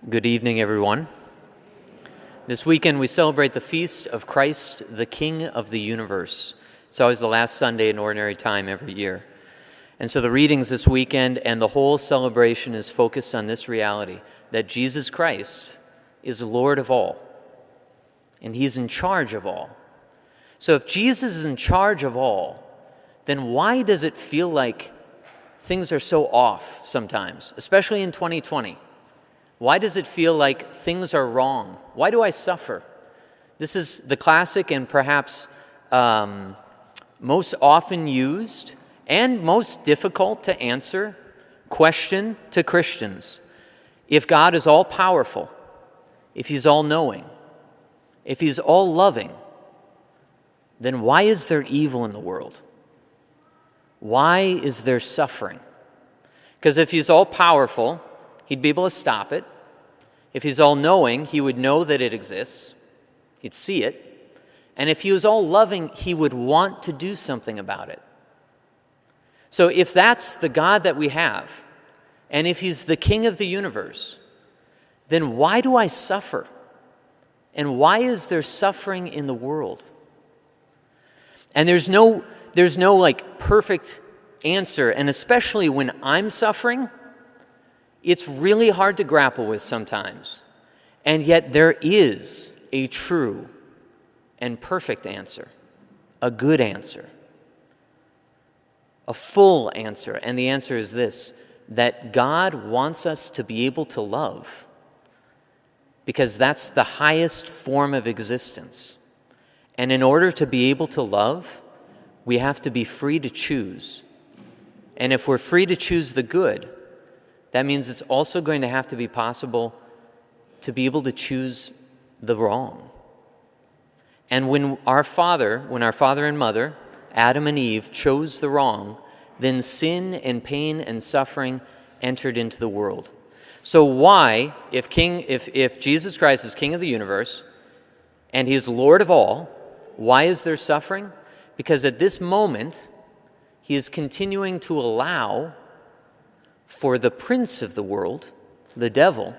Good evening, everyone. This weekend we celebrate the feast of Christ, the King of the universe. It's always the last Sunday in ordinary time every year. And so the readings this weekend and the whole celebration is focused on this reality, that Jesus Christ is Lord of all, and he's in charge of all. So if Jesus is in charge of all, then why does it feel like things are so off sometimes, especially in 2020? Why does it feel like things are wrong? Why do I suffer? This is the classic and perhaps most often used and most difficult to answer question to Christians. If God is all-powerful, if he's all-knowing, if he's all-loving, then why is there evil in the world? Why is there suffering? Because if he's all-powerful, he'd be able to stop it. If he's all-knowing, he would know that it exists. He'd see it. And if he was all-loving, he would want to do something about it. So if that's the God that we have, and if he's the King of the universe, then why do I suffer? And why is there suffering in the world? And there's no like perfect answer, and especially when I'm suffering, it's really hard to grapple with sometimes. And yet there is a true and perfect answer, a good answer, a full answer. And the answer is this, that God wants us to be able to love, because that's the highest form of existence. And in order to be able to love, we have to be free to choose. And if we're free to choose the good, that means it's also going to have to be possible to be able to choose the wrong. And when our father and mother, Adam and Eve, chose the wrong, then sin and pain and suffering entered into the world. So why, if Jesus Christ is King of the universe and he's Lord of all, why is there suffering? Because at this moment, he is continuing to allow for the prince of the world, the devil,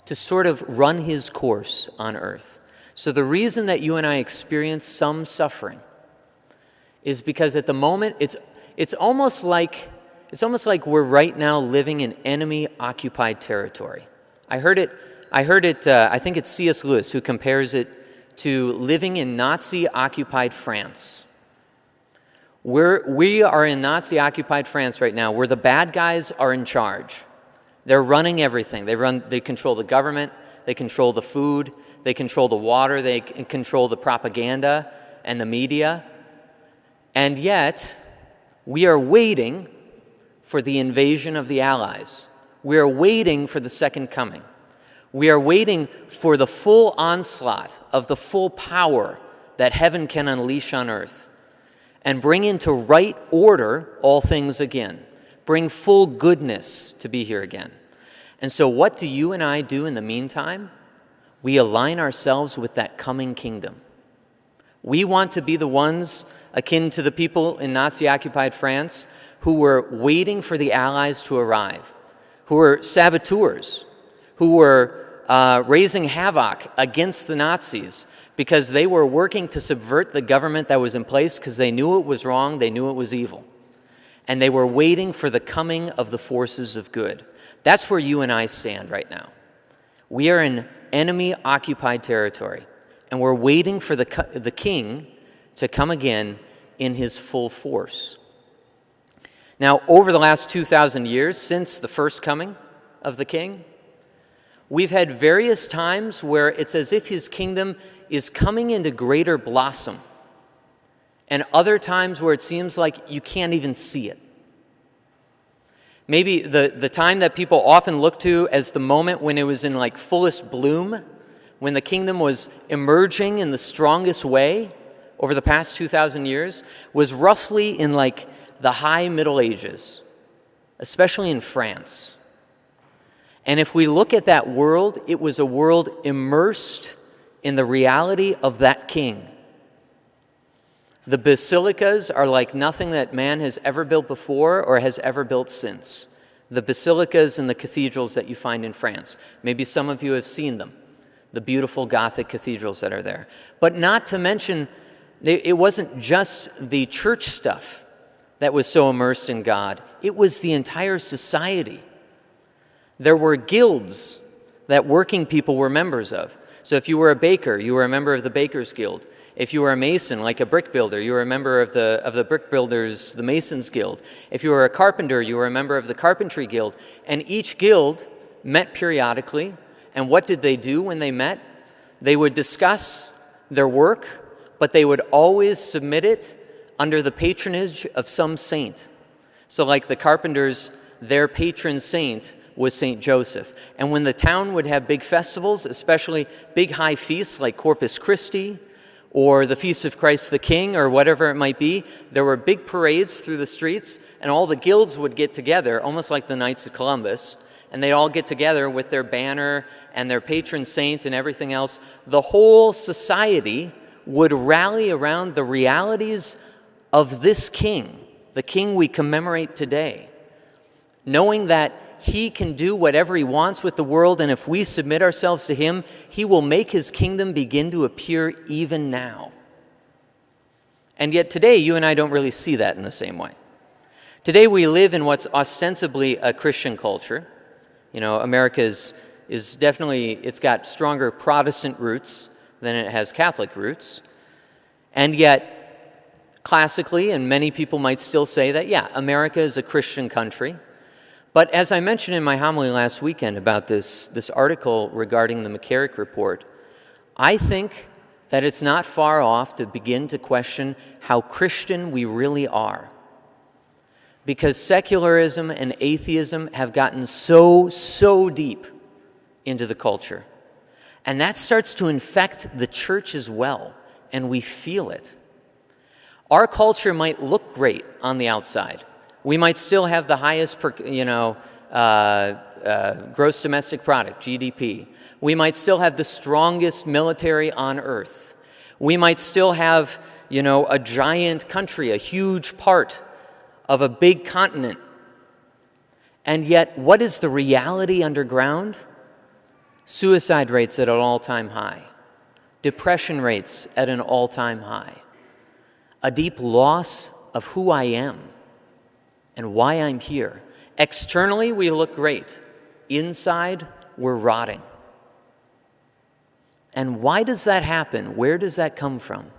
to sort of run his course on earth. So the reason that you and I experience some suffering is because at the moment it's almost like we're right now living in enemy-occupied territory. I heard it. I think it's C.S. Lewis who compares it to living in Nazi-occupied France. We are in Nazi-occupied France right now, where the bad guys are in charge. They're running everything. They control the government, they control the food, they control the water, they control the propaganda and the media. And yet, we are waiting for the invasion of the Allies. We are waiting for the second coming. We are waiting for the full onslaught of the full power that heaven can unleash on earth, and bring into right order all things again. Bring full goodness to be here again. And so what do you and I do in the meantime? We align ourselves with that coming kingdom. We want to be the ones akin to the people in Nazi-occupied France who were waiting for the Allies to arrive, who were saboteurs, who were raising havoc against the Nazis, because they were working to subvert the government that was in place because they knew it was wrong, they knew it was evil. And they were waiting for the coming of the forces of good. That's where you and I stand right now. We are in enemy-occupied territory, and we're waiting for the king to come again in his full force. Now, over the last 2,000 years, since the first coming of the king, we've had various times where it's as if his kingdom is coming into greater blossom, and other times where it seems like you can't even see it. Maybe the time that people often look to as the moment when it was in like fullest bloom, when the kingdom was emerging in the strongest way over the past 2,000 years, was roughly in like the high Middle Ages, especially in France. And if we look at that world, it was a world immersed in the reality of that king. The basilicas are like nothing that man has ever built before or has ever built since. the basilicas and the cathedrals that you find in France. Maybe some of you have seen them, the beautiful Gothic cathedrals that are there. But not to mention, it wasn't just the church stuff that was so immersed in God. It was the entire society. There were guilds that working people were members of. So if you were a baker, you were a member of the Bakers Guild. If you were a mason, like a brick builder, you were a member of the brick builders, the Masons Guild. If you were a carpenter, you were a member of the Carpentry Guild. And each guild met periodically. And what did they do when they met? They would discuss their work, but they would always submit it under the patronage of some saint. So like the carpenters, their patron saint was St. Joseph. And when the town would have big festivals, especially big high feasts like Corpus Christi or the Feast of Christ the King or whatever it might be, there were big parades through the streets, and all the guilds would get together, almost like the Knights of Columbus, and they'd all get together with their banner and their patron saint and everything else. The whole society would rally around the realities of this king, the king we commemorate today, knowing that he can do whatever he wants with the world, and if we submit ourselves to him, he will make his kingdom begin to appear even now. And yet today, you and I don't really see that in the same way. Today we live in what's ostensibly a Christian culture. You know, America is definitely, it's got stronger Protestant roots than it has Catholic roots. And yet, classically, and many people might still say that, yeah, America is a Christian country. But as I mentioned in my homily last weekend about this article regarding the McCarrick Report, I think that it's not far off to begin to question how Christian we really are. Because secularism and atheism have gotten so deep into the culture. And that starts to infect the church as well, and we feel it. Our culture might look great on the outside. We might still have the highest, gross domestic product, GDP. We might still have the strongest military on earth. We might still have, a giant country, a huge part of a big continent. And yet, what is the reality underground? Suicide rates at an all-time high. Depression rates at an all-time high. A deep loss of who I am and why I'm here. Externally, we look great. Inside, we're rotting. And why does that happen? Where does that come from?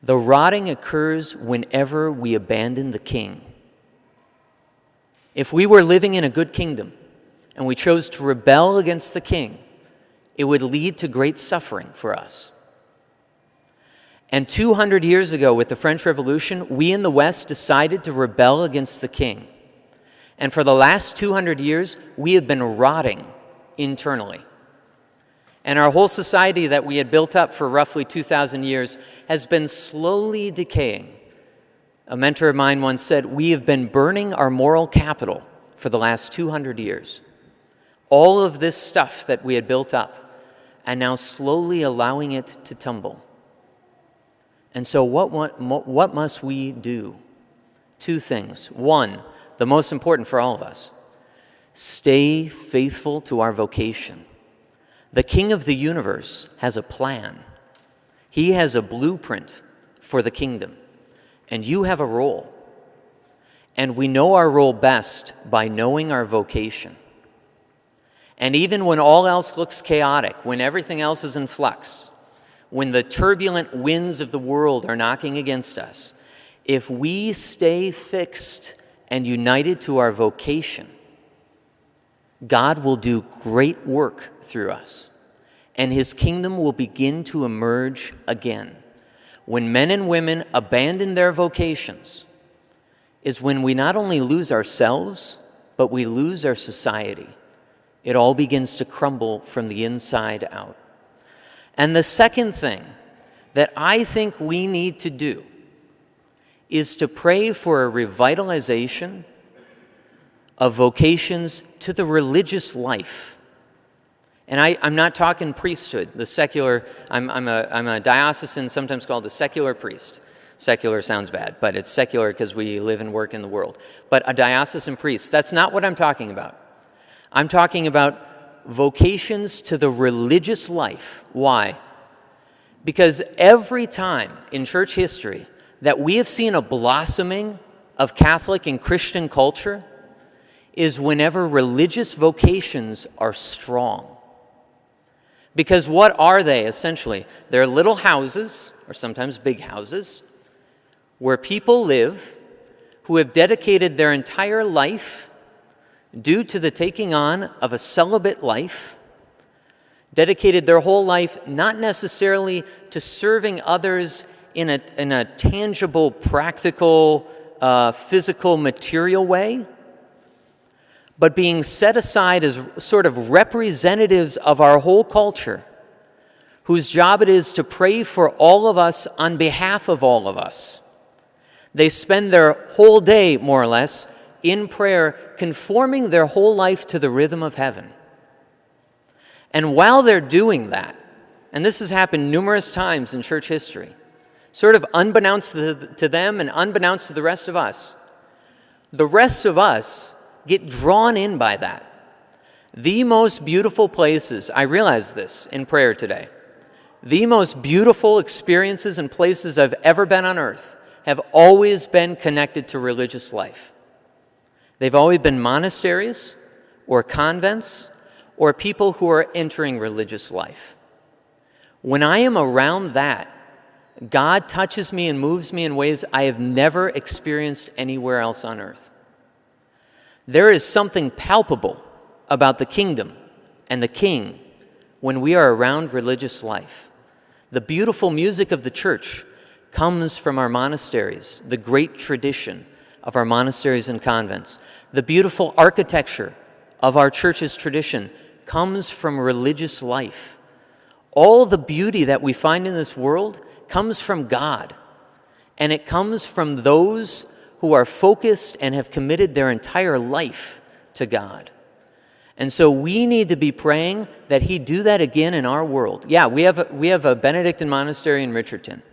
The rotting occurs whenever we abandon the king. If we were living in a good kingdom and we chose to rebel against the king, it would lead to great suffering for us. And 200 years ago with the French Revolution, we in the West decided to rebel against the king. And for the last 200 years, we have been rotting internally. And our whole society that we had built up for roughly 2,000 years has been slowly decaying. A mentor of mine once said, we have been burning our moral capital for the last 200 years. All of this stuff that we had built up, and now slowly allowing it to tumble. And so what must we do? Two things. One, the most important for all of us, stay faithful to our vocation. The King of the universe has a plan. He has a blueprint for the kingdom, and you have a role. And we know our role best by knowing our vocation. And even when all else looks chaotic, when everything else is in flux, when the turbulent winds of the world are knocking against us, if we stay fixed and united to our vocation, God will do great work through us, and his kingdom will begin to emerge again. When men and women abandon their vocations is when we not only lose ourselves, but we lose our society. It all begins to crumble from the inside out. And the second thing that I think we need to do is to pray for a revitalization of vocations to the religious life. And I'm not talking priesthood, the secular, I'm a diocesan, sometimes called a secular priest. Secular sounds bad, but it's secular because we live and work in the world. But a diocesan priest, that's not what I'm talking about. I'm talking about vocations to the religious life. Why? Because every time in church history that we have seen a blossoming of Catholic and Christian culture is whenever religious vocations are strong. Because what are they essentially? They're little houses, or sometimes big houses, where people live who have dedicated their entire life due to the taking on of a celibate life, dedicated their whole life not necessarily to serving others in a tangible, practical, physical, material way, but being set aside as sort of representatives of our whole culture, whose job it is to pray for all of us on behalf of all of us. They spend their whole day, more or less, in prayer, conforming their whole life to the rhythm of heaven. And while they're doing that, and this has happened numerous times in church history, sort of unbeknownst to them and unbeknownst to the rest of us get drawn in by that. The most beautiful places, I realize this in prayer today, the most beautiful experiences and places I've ever been on earth have always been connected to religious life. They've always been monasteries or convents or people who are entering religious life. When I am around that, God touches me and moves me in ways I have never experienced anywhere else on earth. There is something palpable about the kingdom and the king when we are around religious life. The beautiful music of the church comes from our monasteries, the great tradition of our monasteries and convents. The beautiful architecture of our church's tradition comes from religious life. All the beauty that we find in this world comes from God, and it comes from those who are focused and have committed their entire life to God. And so we need to be praying that He do that again in our world. Yeah, we have a Benedictine monastery in Richardton.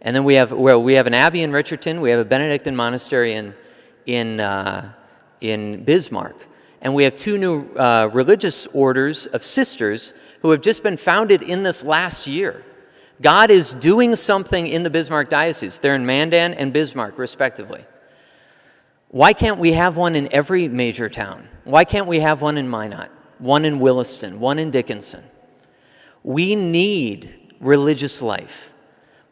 And then we have an abbey in Richardton, we have a Benedictine monastery in Bismarck. And we have two new religious orders of sisters who have just been founded in this last year. God is doing something in the Bismarck diocese. They're in Mandan and Bismarck, respectively. Why can't we have one in every major town? Why can't we have one in Minot, one in Williston, one in Dickinson? We need religious life,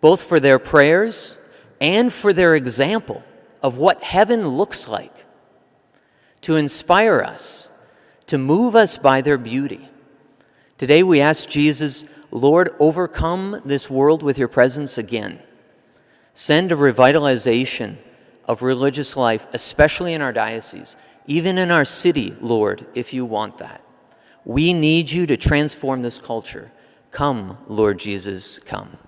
both for their prayers and for their example of what heaven looks like, to inspire us, to move us by their beauty. Today we ask Jesus, Lord, overcome this world with your presence again. Send a revitalization of religious life, especially in our diocese, even in our city, Lord, if you want that. We need you to transform this culture. Come, Lord Jesus, come.